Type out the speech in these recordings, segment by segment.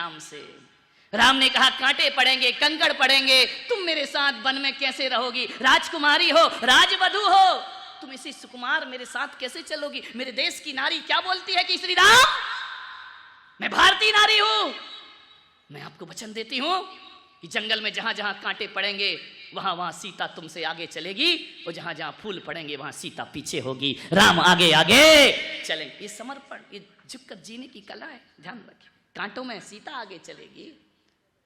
राम से। राम ने कहा कांटे पड़ेंगे, कंकड़ पड़ेंगे, तुम मेरे साथ वन में कैसे रहोगी? राजकुमारी हो, राजवधू हो, तुम इसी सुकुमार मेरे साथ कैसे चलोगी? मेरे देश की नारी क्या बोलती है कि श्री राम, मैं भारतीय नारी हूं, मैं आपको वचन देती हूं कि जंगल में जहां जहां कांटे पड़ेंगे वहां वहां सीता तुमसे आगे चलेगी, और जहां जहां फूल पड़ेंगे वहां सीता पीछे होगी, राम आगे आगे चलेंगे। ये समर्पण, ये झुककर जीने की कला है, ध्यान रखिए। कांटों में सीता आगे चलेगी,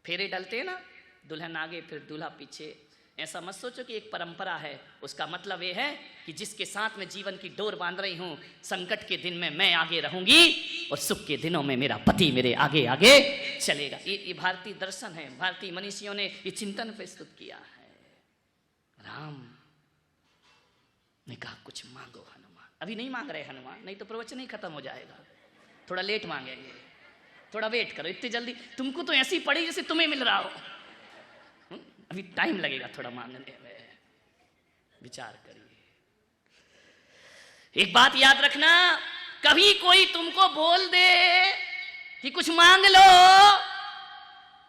फेरे डलते ना, दुल्हन आगे फिर दूल्हा पीछे। ऐसा मत सोचो कि एक परंपरा है, उसका मतलब ये है कि जिसके साथ में जीवन की डोर बांध रही हूं, संकट के दिन में मैं आगे रहूंगी और सुख के दिनों में मेरा पति मेरे आगे आगे चलेगा। ये भारतीय दर्शन है, भारतीय मनीषियों ने ये चिंतन प्रस्तुत किया है। राम ने कहा कुछ मांगो हनुमान। अभी नहीं मांग रहे हनुमान, नहीं तो प्रवचन ही खत्म हो जाएगा, थोड़ा लेट मांगेंगे, थोड़ा वेट करो, इतनी जल्दी तुमको तो ऐसी पड़ी जैसे तुम्हें मिल रहा हो, अभी टाइम लगेगा थोड़ा मांगने में, विचार करिए। एक बात याद रखना, कभी कोई तुमको बोल दे कि कुछ मांग लो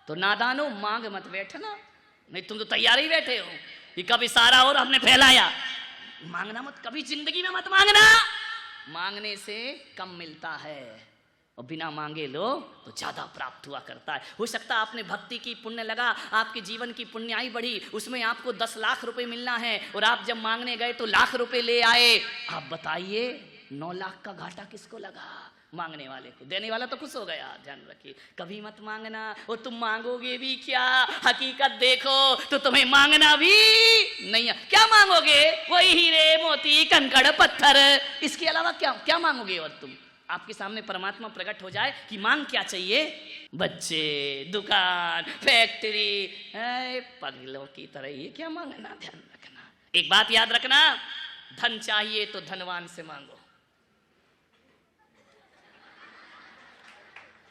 तो नादानो मांग मत बैठना, नहीं तुम तो तैयार ही बैठे हो कि कब इशारा और हमने फैलाया। मांगना मत, कभी जिंदगी में मत मांगना, मांगने से कम मिलता है और बिना मांगे लो तो ज्यादा प्राप्त हुआ करता है। हो सकता है आपने भक्ति की पुण्य लगा, आपके जीवन की पुण्याई बढ़ी, उसमें आपको 10 लाख रुपए मिलना है और आप जब मांगने गए तो लाख रुपए ले आए। आप बताइए 9 लाख का घाटा किसको लगा? मांगने वाले को। देने वाला तो खुश हो गया। ध्यान रखिए, कभी मत मांगना और तुम मांगोगे भी क्या, हकीकत देखो तो तुम्हें मांगना भी नहीं है। क्या मांगोगे? वही हीरे मोती कंकड़ पत्थर, इसके अलावा क्या क्या मांगोगे? और तुम, आपके सामने परमात्मा प्रकट हो जाए कि मांग क्या चाहिए, बच्चे, दुकान, फैक्ट्री, पगलों की तरह ये क्या मांगना? ध्यान रखना, एक बात याद रखना, धन चाहिए तो धनवान से मांगो।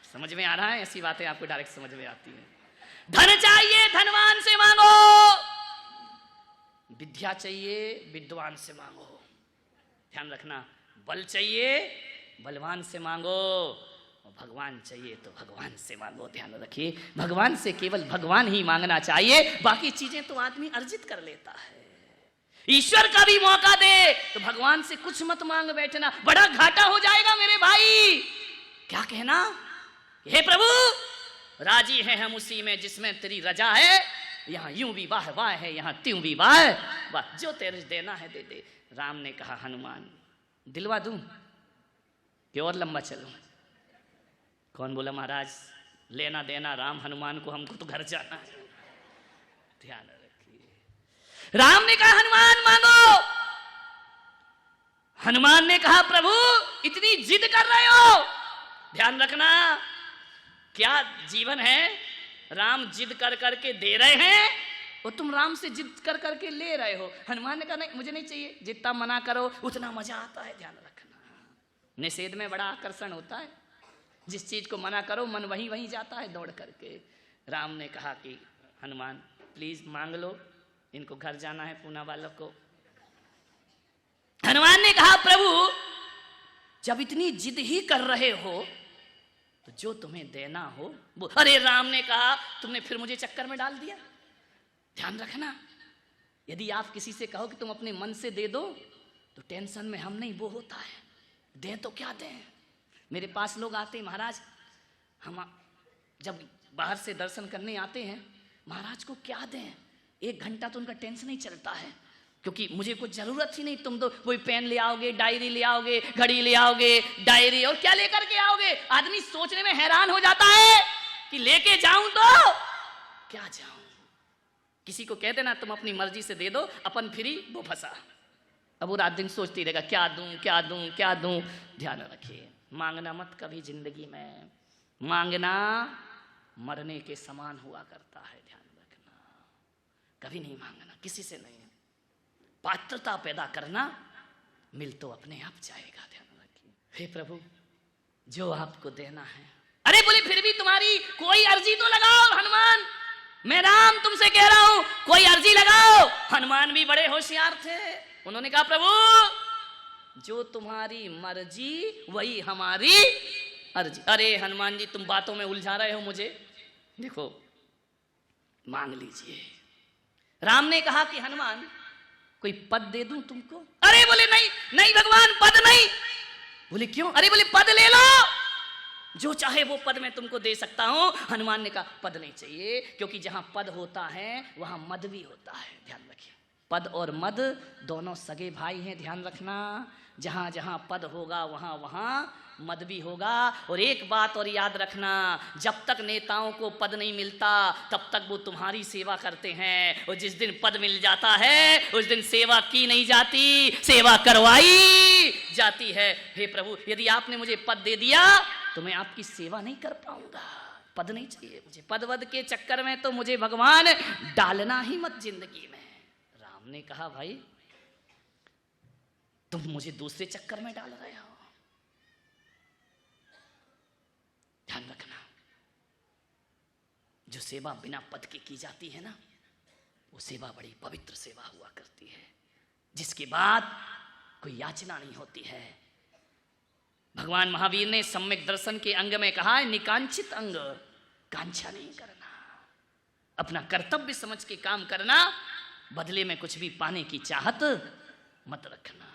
समझ में आ रहा है? ऐसी बातें आपको डायरेक्ट समझ में आती है। धन चाहिए धनवान से मांगो, विद्या चाहिए विद्वान से मांगो। ध्यान रखना, बल चाहिए बलवान से मांगो, और भगवान चाहिए तो भगवान से मांगो। ध्यान रखिए, भगवान से केवल भगवान ही मांगना चाहिए, बाकी चीजें तो आदमी अर्जित कर लेता है। ईश्वर का भी मौका दे तो भगवान से कुछ मत मांग बैठना, बड़ा घाटा हो जाएगा मेरे भाई। क्या कहना? हे प्रभु, राजी हैं हम उसी में जिसमें तेरी रजा है, यहां यूं भी वाह वाह है, यहां त्यों भी वाह वाह, जो तेरे देना है दे दे। राम ने कहा हनुमान दिलवा दूं कि और लंबा चलूं? कौन बोला महाराज लेना देना राम हनुमान को, हमको तो घर जाना है। ध्यान रखिए, राम ने कहा हनुमान मांगो। हनुमान ने कहा प्रभु इतनी जिद कर रहे हो, ध्यान रखना क्या जीवन है, राम जिद कर करके दे रहे हैं और तुम राम से जिद कर करके ले रहे हो। हनुमान ने कहा नहीं मुझे नहीं चाहिए, जितना मना करो उतना मजा आता है। ध्यान रखना, निषेध में बड़ा आकर्षण होता है, जिस चीज को मना करो मन वहीं वहीं जाता है दौड़ करके। राम ने कहा कि हनुमान प्लीज मांग लो, इनको घर जाना है पूना वालों को। हनुमान ने कहा प्रभु जब इतनी जिद ही कर रहे हो तो जो तुम्हें देना हो वो। अरे राम ने कहा तुमने फिर मुझे चक्कर में डाल दिया। ध्यान रखना, यदि आप किसी से कहो कि तुम अपने मन से दे दो तो टेंशन में हम नहीं, वो होता है दें तो क्या दें। मेरे पास लोग आते हैं, महाराज हम जब बाहर से दर्शन करने आते हैं, महाराज को क्या दें, 1 घंटा तो उनका टेंशन ही चलता है, क्योंकि मुझे कुछ जरूरत ही नहीं। तुम तो कोई पेन ले आओगे, डायरी ले आओगे, घड़ी ले आओगे, डायरी और क्या लेकर के आओगे। आदमी सोचने में हैरान हो जाता है कि लेके जाऊं तो क्या जाऊं। किसी को कह देना तुम अपनी मर्जी से दे दो, अपन फ्री वो फंसा। अब वो रात दिन सोचती रहेगा क्या दूं क्या दूं क्या दूं। ध्यान रखिए, मांगना मत कभी जिंदगी में, मांगना मरने के समान हुआ करता है। ध्यान रखना, कभी नहीं मांगना, किसी से नहीं। पात्रता पैदा करना, मिल तो अपने आप जाएगा। ध्यान रखिए, हे प्रभु जो आपको देना है। अरे बोले फिर भी तुम्हारी कोई अर्जी तो लगाओ हनुमान, मैं राम तुमसे कह रहा हूं कोई अर्जी लगाओ। हनुमान भी बड़े होशियार थे, उन्होंने कहा प्रभु जो तुम्हारी मर्जी वही हमारी अर्जी, अरे हनुमान जी तुम बातों में उलझा रहे हो मुझे, देखो मांग लीजिए। राम ने कहा कि हनुमान कोई पद दे दूं तुमको? अरे बोले नहीं नहीं भगवान, पद नहीं। बोले क्यों? अरे बोले पद ले लो, जो चाहे वो पद मैं तुमको दे सकता हूं। हनुमान ने कहा पद नहीं चाहिए, क्योंकि जहां पद होता है वहां मद भी होता है, ध्यान रखिए। पद और मद दोनों सगे भाई हैं, ध्यान रखना। जहां जहां पद होगा वहां वहां मद भी होगा। और एक बात और याद रखना, जब तक नेताओं को पद नहीं मिलता तब तक वो तुम्हारी सेवा करते हैं, और जिस दिन पद मिल जाता है उस दिन सेवा की नहीं जाती, सेवा करवाई जाती है। हे प्रभु, यदि आपने मुझे पद दे दिया तो मैं आपकी सेवा नहीं कर पाऊंगा। पद नहीं चाहिए मुझे, पद वद के चक्कर में तो मुझे भगवान डालना ही मत जिंदगी में। राम ने कहा भाई तुम मुझे दूसरे चक्कर में डाल रहे हो, ध्यान रखना। जो सेवा बिना पद के की जाती है ना, वो सेवा बड़ी पवित्र सेवा हुआ करती है, जिसके बाद कोई याचना नहीं होती है। भगवान महावीर ने सम्यक दर्शन के अंग में कहा है, निकांक्षित अंग, कांक्षा नहीं करना, अपना कर्तव्य समझ के काम करना, बदले में कुछ भी पाने की चाहत मत रखना।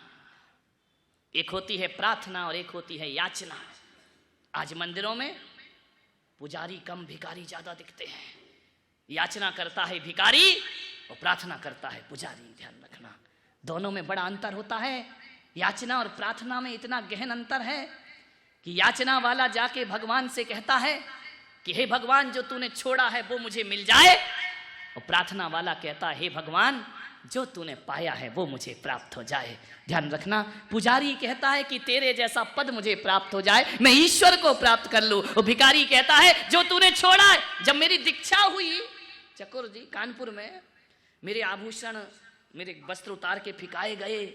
एक होती है प्रार्थना और एक होती है याचना। आज मंदिरों में पुजारी कम, भिखारी ज्यादा दिखते हैं। याचना करता है भिखारी और प्रार्थना करता है पुजारी, ध्यान रखना। दोनों में बड़ा अंतर होता है। याचना और प्रार्थना में इतना गहन अंतर है कि याचना वाला जाके भगवान से कहता है कि हे भगवान जो तूने छोड़ा है वो मुझे मिल जाए, और प्रार्थना वाला कहता है हे भगवान जो तूने पाया है वो मुझे प्राप्त हो जाए। ध्यान रखना, पुजारी कहता है कि तेरे जैसा पद मुझे प्राप्त हो जाए, मैं ईश्वर को प्राप्त कर लूं, और भिखारी कहता है जो तूने छोड़ा है। जब मेरी दीक्षा हुई चकोर जी कानपुर में, मेरे आभूषण, मेरे वस्त्र उतार के फिकाए गए,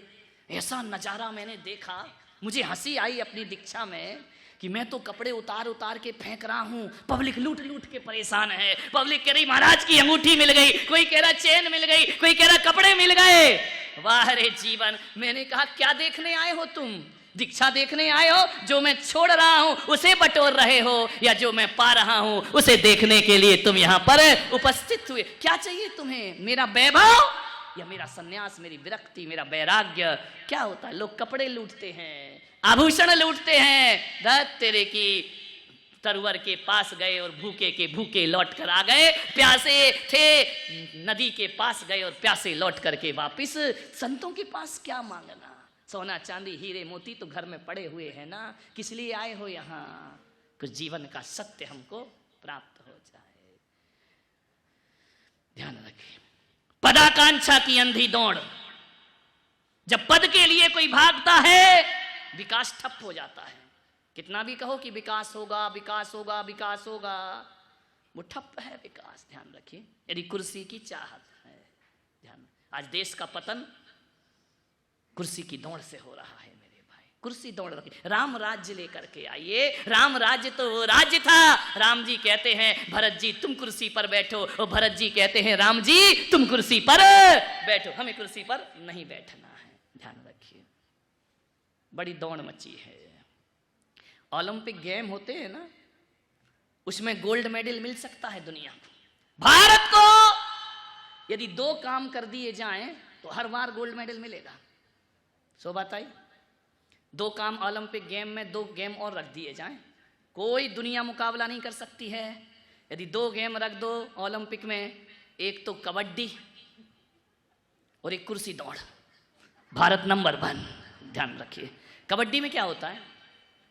ऐसा नजारा मैंने देखा, मुझे हंसी आई अपनी दीक्षा में कि मैं तो कपड़े उतार उतार के फेंक रहा हूं, पब्लिक लूट लूट के परेशान है। पब्लिक कह रही महाराज की अंगूठी मिल गई, कोई कह रहा चेन मिल गई, कोई कह रहा कपड़े मिल गए। वाह रे जीवन। मैंने कहा क्या देखने आए हो तुम? दीक्षा देखने आए हो? जो मैं छोड़ रहा हूं उसे बटोर रहे हो, या जो मैं पा रहा हूं उसे देखने के लिए तुम यहां पर उपस्थित हुए? क्या चाहिए तुम्हें? मेरा वैभव या मेरा सन्यास, मेरी विरक्ति, मेरा वैराग्य? क्या होता है? लोग कपड़े लूटते हैं, आभूषण लूटते हैं। धत तेरे की तरवर के पास गए और भूखे के भूखे लौट कर आ गए, प्यासे थे नदी के पास गए और प्यासे लौट करके वापिस। संतों के पास क्या मांगना? सोना चांदी हीरे मोती तो घर में पड़े हुए हैं ना, किस लिए आए हो यहाँ? कुछ जीवन का सत्य हमको प्राप्त हो जाए। ध्यान रखिए, पदाकांक्षा की अंधी दौड़, जब पद के लिए कोई भागता है विकास ठप हो जाता है। कितना भी कहो कि विकास होगा विकास होगा विकास होगा, वो ठप है विकास। ध्यान रखिए, यदि कुर्सी की चाहत है, ध्यान, आज देश का पतन कुर्सी की दौड़ से हो रहा है मेरे भाई। कुर्सी दौड़ रखी, राम राज्य लेकर के आइए। राम राज्य तो वो राज्य था, राम जी कहते हैं भरत जी तुम कुर्सी पर बैठो, और भरत जी कहते हैं राम जी तुम कुर्सी पर बैठो, हमें कुर्सी पर नहीं बैठना है। ध्यान रखिए, बड़ी दौड़ मची है। ओलंपिक गेम होते हैं ना, उसमें गोल्ड मेडल मिल सकता है दुनिया को। भारत को यदि 2 काम कर दिए जाएं तो हर बार गोल्ड मेडल मिलेगा। सो बात आई, 2 काम ओलंपिक गेम में, 2 गेम और रख दिए जाएं, कोई दुनिया मुकाबला नहीं कर सकती है। यदि 2 गेम रख दो ओलंपिक में, एक तो कबड्डी और एक कुर्सी दौड़, भारत नंबर 1। ध्यान रखिए, कबड्डी में क्या होता है?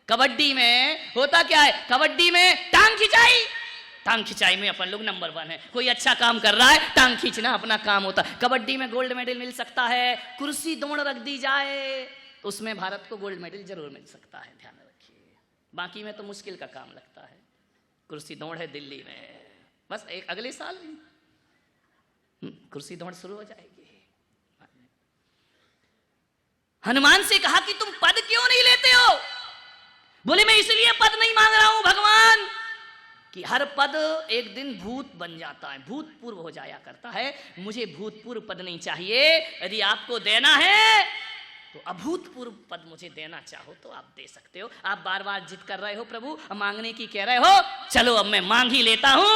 कबड्डी में होता क्या है? कबड्डी में टांग खिंचाई, टांग खिंचाई में अपन लोग नंबर 1 है। कोई अच्छा काम कर रहा है, टांग खींचना अपना काम होता है। कबड्डी में गोल्ड मेडल मिल सकता है। कुर्सी दौड़ रख दी जाए तो उसमें भारत को गोल्ड मेडल जरूर मिल सकता है। ध्यान रखिए, बाकी में तो मुश्किल का काम लगता है। कुर्सी दौड़ है दिल्ली में, बस एक अगले साल कुर्सी दौड़ शुरू हो जाएगी। हनुमान से कहा कि तुम पद क्यों नहीं लेते हो? बोले मैं इसलिए पद नहीं मांग रहा हूं भगवान कि हर पद एक दिन भूत बन जाता है, भूतपूर्व हो जाया करता है। मुझे भूतपूर्व पद नहीं चाहिए। यदि आपको देना है तो अभूतपूर्व पद मुझे देना चाहो तो आप दे सकते हो। आप बार बार जिद कर रहे हो प्रभु, मांगने की कह रहे हो, चलो अब मैं मांग ही लेता हूं।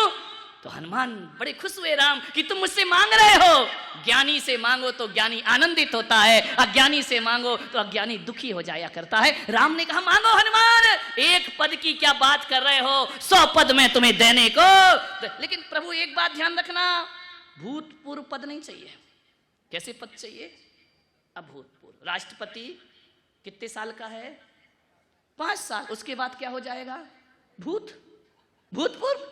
तो हनुमान बड़े खुश हुए राम कि तुम मुझसे मांग रहे हो। ज्ञानी से मांगो तो ज्ञानी आनंदित होता है, अज्ञानी से मांगो तो अज्ञानी दुखी हो जाया करता है। राम ने कहा मांगो हनुमान, एक पद की क्या बात कर रहे हो, 100 पद में तुम्हें देने को। लेकिन प्रभु एक बात ध्यान रखना, भूतपूर्व पद नहीं चाहिए। कैसे पद चाहिए? अभूतपूर्व। राष्ट्रपति कितने साल का है? 5 साल। उसके बाद क्या हो जाएगा? भूतपूर्व।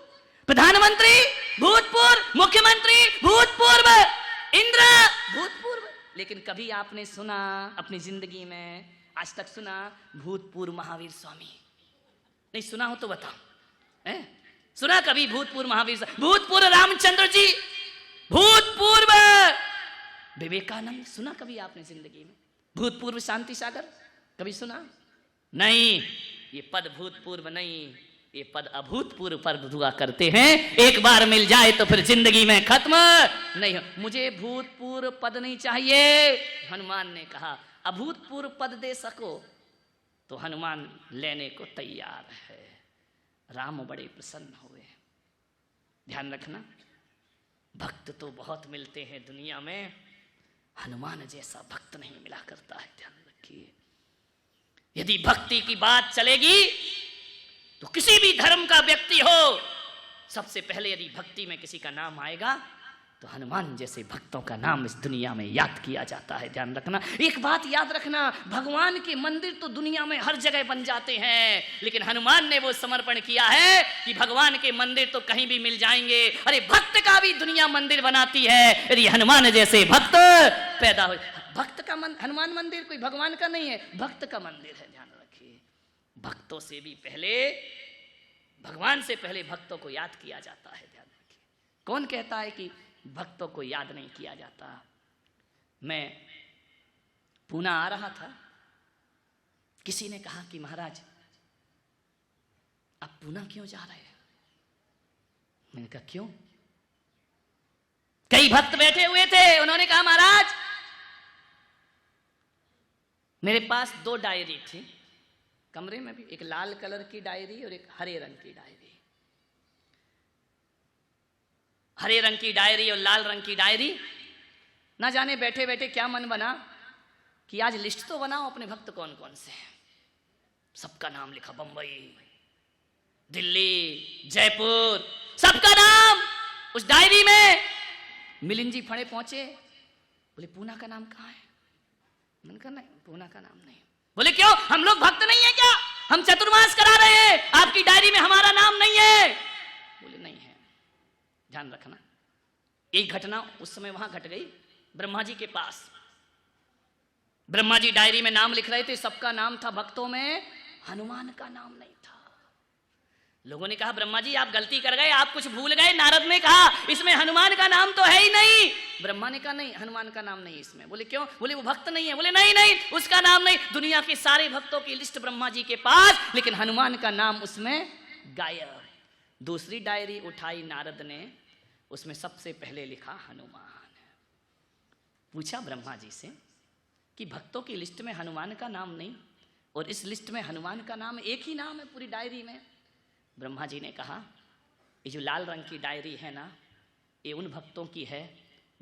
प्रधानमंत्री भूतपूर्व, मुख्यमंत्री भूतपूर्व, इंद्र भूतपूर्व। लेकिन कभी आपने सुना अपनी जिंदगी में, आज तक सुना भूतपूर्व महावीर स्वामी? नहीं सुना हो तो बताओ, सुना कभी भूतपूर्व महावीर? भूतपूर्व रामचंद्र जी, भूतपूर्व विवेकानंद, सुना कभी आपने जिंदगी में? भूतपूर्व शांति सागर कभी सुना? नहीं, ये पद भूतपूर्व नहीं, ये पद अभूतपूर्व पर हुआ करते हैं। एक बार मिल जाए तो फिर जिंदगी में खत्म नहीं हो। मुझे भूतपूर्व पद नहीं चाहिए। हनुमान ने कहा अभूतपूर्व पद दे सको तो हनुमान लेने को तैयार है। राम बड़े प्रसन्न हुए। ध्यान रखना, भक्त तो बहुत मिलते हैं दुनिया में, हनुमान जैसा भक्त नहीं मिला करता है। ध्यान रखिए, यदि भक्ति की बात चलेगी तो किसी भी धर्म का व्यक्ति हो, सबसे पहले यदि भक्ति में किसी का नाम आएगा तो हनुमान जैसे भक्तों का नाम इस दुनिया में याद किया जाता है। ध्यान रखना, एक बात याद रखना, भगवान के मंदिर तो दुनिया में हर जगह बन जाते हैं, लेकिन हनुमान ने वो समर्पण किया है कि भगवान के मंदिर तो कहीं भी मिल जाएंगे। अरे भक्त का भी दुनिया मंदिर बनाती है यदि हनुमान जैसे भक्त पैदा हो। भक्त का हनुमान मंदिर कोई भगवान का नहीं है, भक्त का मंदिर है। ध्यान रखिए, भक्तों से भी पहले, भगवान से पहले भक्तों को याद किया जाता है। ध्यान रखिए, कौन कहता है कि भक्तों को याद नहीं किया जाता? मैं पूना आ रहा था, किसी ने कहा कि महाराज आप पूना क्यों जा रहे हैं? मैंने कहा क्यों? कई भक्त बैठे हुए थे, उन्होंने कहा महाराज मेरे पास 2 डायरी थी कमरे में भी, एक लाल कलर की डायरी और एक हरे रंग की डायरी। हरे रंग की डायरी और लाल रंग की डायरी, ना जाने बैठे बैठे क्या मन बना कि आज लिस्ट तो बनाओ अपने भक्त कौन कौन से हैं। सबका नाम लिखा, बंबई, दिल्ली, जयपुर, सबका नाम उस डायरी में। मिलिंद जी फड़े पहुंचे, बोले पूना का नाम कहाँ है? मैंने कहा नहीं, पूना का नाम नहीं। बोले क्यों, हम लोग भक्त नहीं है क्या? हम चतुर्मास करा रहे हैं, आपकी डायरी में हमारा नाम नहीं है। बोले नहीं है। ध्यान रखना, एक घटना उस समय वहां घट गई ब्रह्मा जी के पास। ब्रह्मा जी डायरी में नाम लिख रहे थे, सबका नाम था, भक्तों में हनुमान का नाम नहीं था। लोगों ने कहा ब्रह्मा जी आप गलती कर गए, आप कुछ भूल गए। नारद ने कहा इसमें हनुमान का नाम तो है ही नहीं। ब्रह्मा ने कहा नहीं, हनुमान का नाम नहीं इसमें। बोले क्यों? बोले वो भक्त नहीं है। बोले नहीं नहीं, उसका नाम नहीं। दुनिया के सारे भक्तों की लिस्ट ब्रह्मा जी के पास, लेकिन हनुमान का नाम उसमें गायब। दूसरी डायरी उठाई नारद ने, उसमें सबसे पहले लिखा हनुमान। पूछा ब्रह्मा जी से कि भक्तों की लिस्ट में हनुमान का नाम नहीं और इस लिस्ट में हनुमान का नाम एक ही नाम है पूरी डायरी में। ब्रह्मा जी ने कहा ये जो लाल रंग की डायरी है ना, ये उन भक्तों की है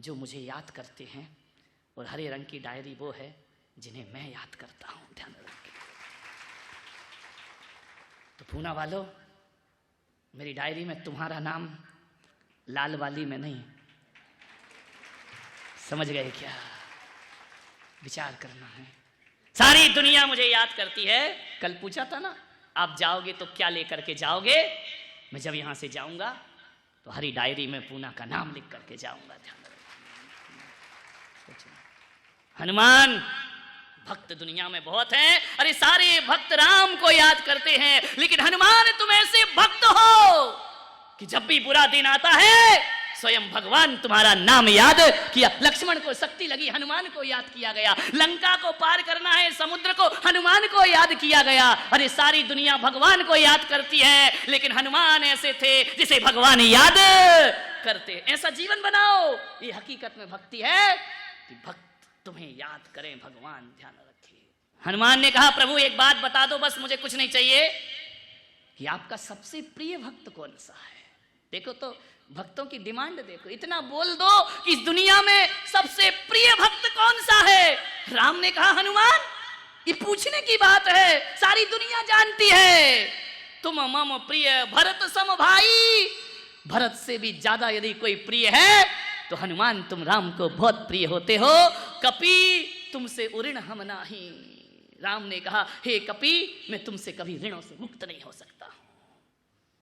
जो मुझे याद करते हैं, और हरे रंग की डायरी वो है जिन्हें मैं याद करता हूं। ध्यान रखिए। तो पूना वालों, मेरी डायरी में तुम्हारा नाम लाल वाली में नहीं। समझ गए क्या? विचार करना है। सारी दुनिया मुझे याद करती है। कल पूछा था ना आप जाओगे तो क्या लेकर के जाओगे? मैं जब यहां से जाऊंगा तो हरी डायरी में पूना का नाम लिख करके जाऊंगा। ध्यान रखना, हनुमान भक्त दुनिया में बहुत हैं। अरे सारे भक्त राम को याद करते हैं, लेकिन हनुमान तुम ऐसे भक्त हो कि जब भी बुरा दिन आता है स्वयं भगवान तुम्हारा नाम याद किया। लक्ष्मण को शक्ति लगी, हनुमान को याद किया गया। लंका को पार करना है, समुद्र को, हनुमान को याद किया गया। अरे सारी दुनिया भगवान को याद करती है, लेकिन हनुमान ऐसे थे जिसे भगवान याद करते। ऐसा जीवन बनाओ। ये हकीकत में भक्ति है कि भक्त तुम्हें याद करें भगवान। ध्यान रखें। हनुमान ने कहा प्रभु एक बात बता दो, बस मुझे कुछ नहीं चाहिए, कि आपका सबसे प्रिय भक्त कौन सा है। देखो तो भक्तों की डिमांड देखो, इतना बोल दो कि इस दुनिया में सबसे प्रिय भक्त कौन सा है। राम ने कहा हनुमान ये पूछने की बात है, सारी दुनिया जानती है तुम मम प्रिय भरत सम भाई। भरत से भी ज्यादा यदि कोई प्रिय है तो हनुमान तुम राम को बहुत प्रिय होते हो। कपि तुमसे उऋण हम नाही। राम ने कहा हे कपि मैं तुमसे कभी ऋणों से मुक्त नहीं हो सकता।